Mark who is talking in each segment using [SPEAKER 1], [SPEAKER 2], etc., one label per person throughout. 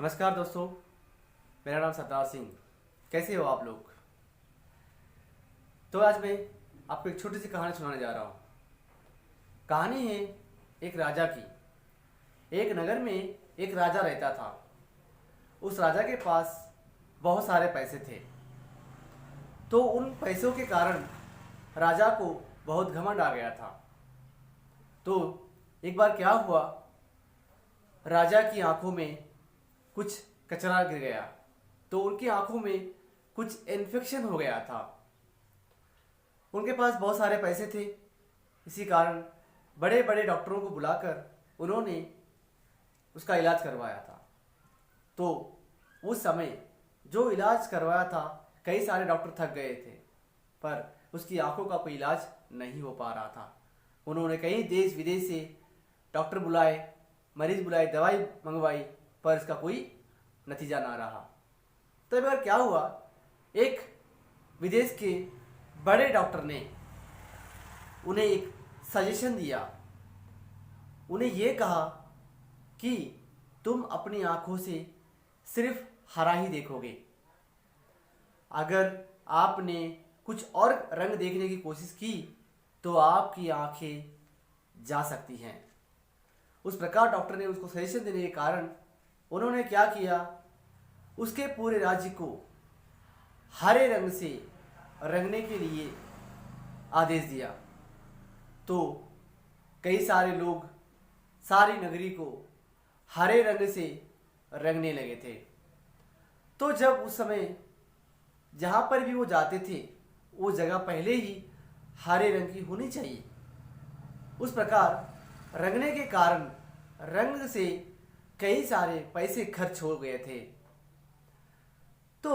[SPEAKER 1] नमस्कार दोस्तों, मेरा नाम सरदार सिंह। कैसे हो आप लोग? तो आज मैं आपको एक छोटी सी कहानी सुनाने जा रहा हूँ। कहानी है एक राजा की। एक नगर में एक राजा रहता था। उस राजा के पास बहुत सारे पैसे थे। तो उन पैसों के कारण राजा को बहुत घमंड आ गया था। तो एक बार क्या हुआ, राजा की आंखों में कुछ कचरा गिर गया। तो उनकी आंखों में कुछ इन्फेक्शन हो गया था। उनके पास बहुत सारे पैसे थे, इसी कारण बड़े बड़े डॉक्टरों को बुलाकर उन्होंने उसका इलाज करवाया था। तो उस समय जो इलाज करवाया था, कई सारे डॉक्टर थक गए थे, पर उसकी आंखों का कोई इलाज नहीं हो पा रहा था। उन्होंने कई देश विदेश से डॉक्टर बुलाए, मरीज बुलाए, दवाई मंगवाई, पर इसका कोई नतीजा ना रहा। तो एक बार क्या हुआ, एक विदेश के बड़े डॉक्टर ने उन्हें एक सजेशन दिया। उन्हें यह कहा कि तुम अपनी आंखों से सिर्फ हरा ही देखोगे। अगर आपने कुछ और रंग देखने की कोशिश की तो आपकी आंखें जा सकती हैं। उस प्रकार डॉक्टर ने उसको सजेशन देने के कारण उन्होंने क्या किया, उसके पूरे राज्य को हरे रंग से रंगने के लिए आदेश दिया। तो कई सारे लोग सारी नगरी को हरे रंग से रंगने लगे थे। तो जब उस समय जहाँ पर भी वो जाते थे, वो जगह पहले ही हरे रंग की होनी चाहिए। उस प्रकार रंगने के कारण रंग से कई सारे पैसे खर्च हो गए थे। तो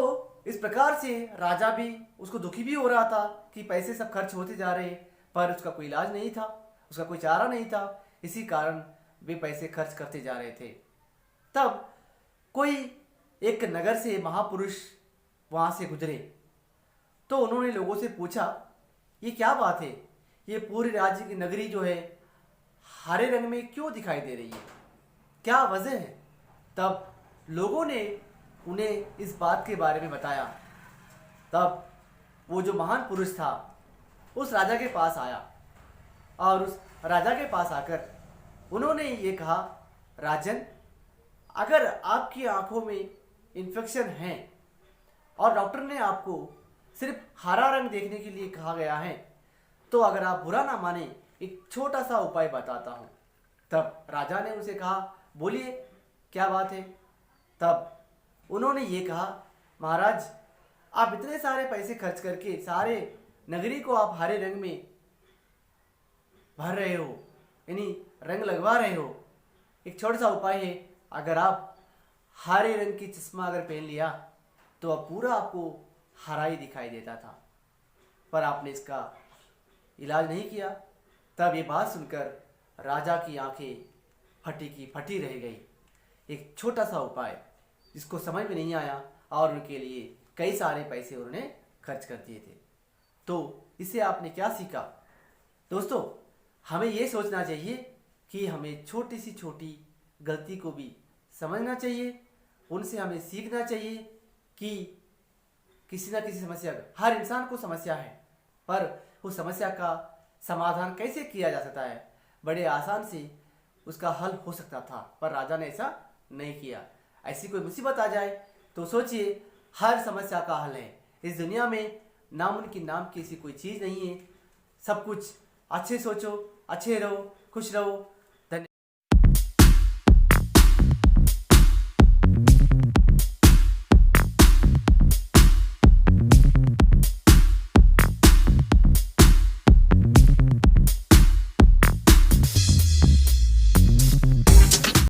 [SPEAKER 1] इस प्रकार से राजा भी उसको दुखी भी हो रहा था कि पैसे सब खर्च होते जा रहे, पर उसका कोई इलाज नहीं था, उसका कोई चारा नहीं था। इसी कारण वे पैसे खर्च करते जा रहे थे। तब कोई एक नगर से महापुरुष वहाँ से गुजरे। तो उन्होंने लोगों से पूछा, ये क्या बात है, ये पूरे राज्य की नगरी जो है हरे रंग में क्यों दिखाई दे रही है, क्या वजह है? तब लोगों ने उन्हें इस बात के बारे में बताया। तब वो जो महान पुरुष था उस राजा के पास आया और उस राजा के पास आकर उन्होंने ये कहा, राजन, अगर आपकी आंखों में इन्फेक्शन है और डॉक्टर ने आपको सिर्फ हरा रंग देखने के लिए कहा गया है, तो अगर आप बुरा ना माने, एक छोटा सा उपाय बताता हूँ। तब राजा ने उनसे कहा, बोलिए क्या बात है? तब उन्होंने ये कहा, महाराज, आप इतने सारे पैसे खर्च करके सारे नगरी को आप हरे रंग में भर रहे हो, यानी रंग लगवा रहे हो। एक छोटा सा उपाय है, अगर आप हरे रंग की चश्मा अगर पहन लिया तो अब पूरा आपको हरा ही दिखाई देता था, पर आपने इसका इलाज नहीं किया। तब ये बात सुनकर राजा की आंखें फटी की फटी रह गई। एक छोटा सा उपाय जिसको समझ में नहीं आया और उनके लिए कई सारे पैसे उन्होंने खर्च कर दिए थे। तो इससे आपने क्या सीखा? दोस्तों, हमें ये सोचना चाहिए कि हमें छोटी सी छोटी गलती को भी समझना चाहिए, उनसे हमें सीखना चाहिए कि किसी ना किसी समस्या, हर इंसान को समस्या है, पर उस समस्या का समाधान कैसे किया जा सकता है, बड़े आसान से उसका हल हो सकता था, पर राजा ने ऐसा नहीं किया। ऐसी कोई मुसीबत आ जाए तो सोचिए, हर समस्या का हल है। इस दुनिया में नामुमकिन नाम की ऐसी कोई चीज़ नहीं है। सब कुछ अच्छे सोचो, अच्छे रहो, खुश रहो,